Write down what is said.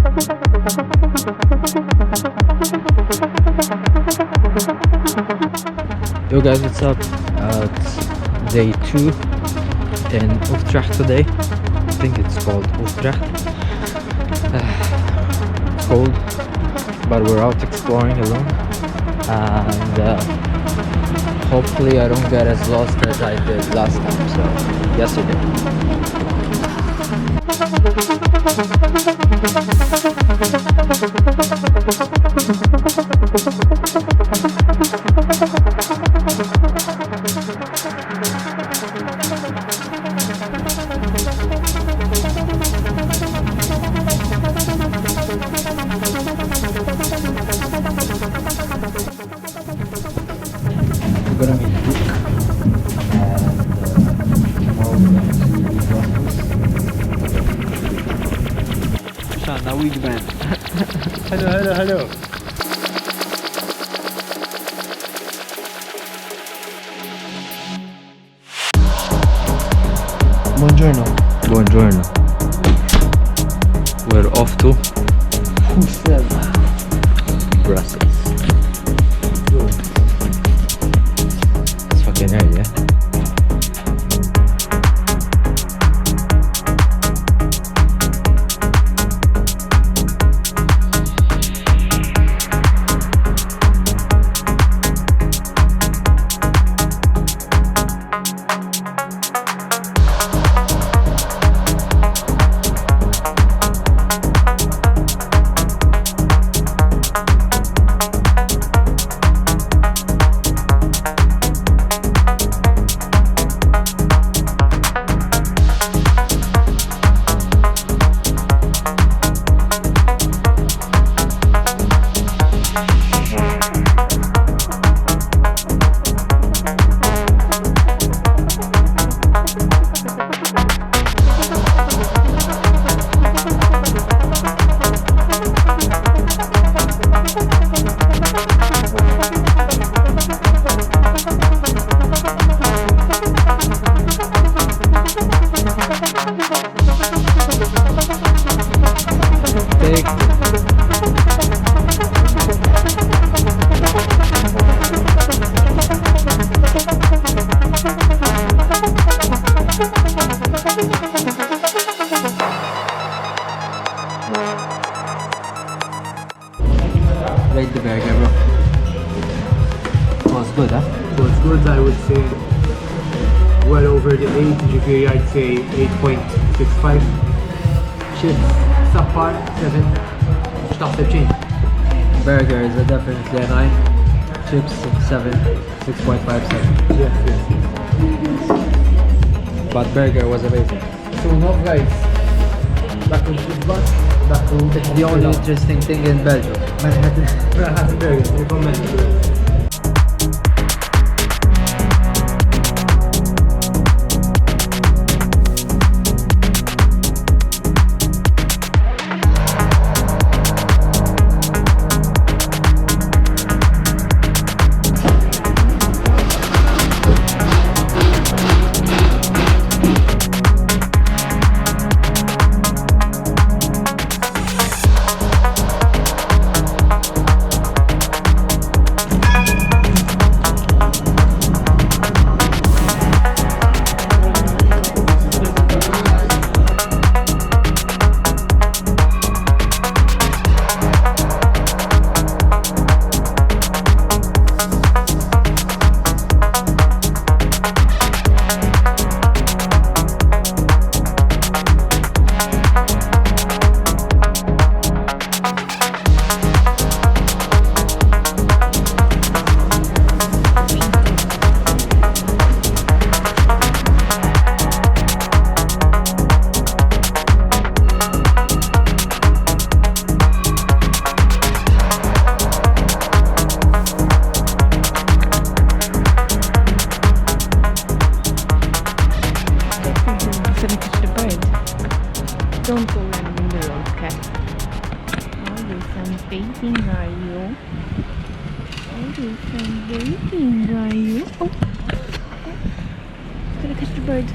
Yo guys, what's up? It's day 2 in Utrecht today. I think it's called Utrecht. It's cold, but we're out exploring alone, and hopefully I don't get as lost as I did last time, so yesterday. We're gonna meet Luke, and tomorrow we're going to Brussels. Shana Wigman. Hello. Buongiorno. We're off to Brussels. It's fucking early, yeah? Rate the burger, bro. Was good, huh? Was good, I would say. Well over the 8, GPA I'd say 8.65. Chips, subpar, 7. X'taħseb ċin? Burger is definitely a 9. Chips 7, 6.57. Yes. But burger was amazing. So now guys, back to football, back to The only interesting thing in Belgium. Manhattan burger, recommend it. Don't go running in the road, okay? Oh, do some baking, are you? Oh, do some baking, are you? Oh, gotta catch the bird.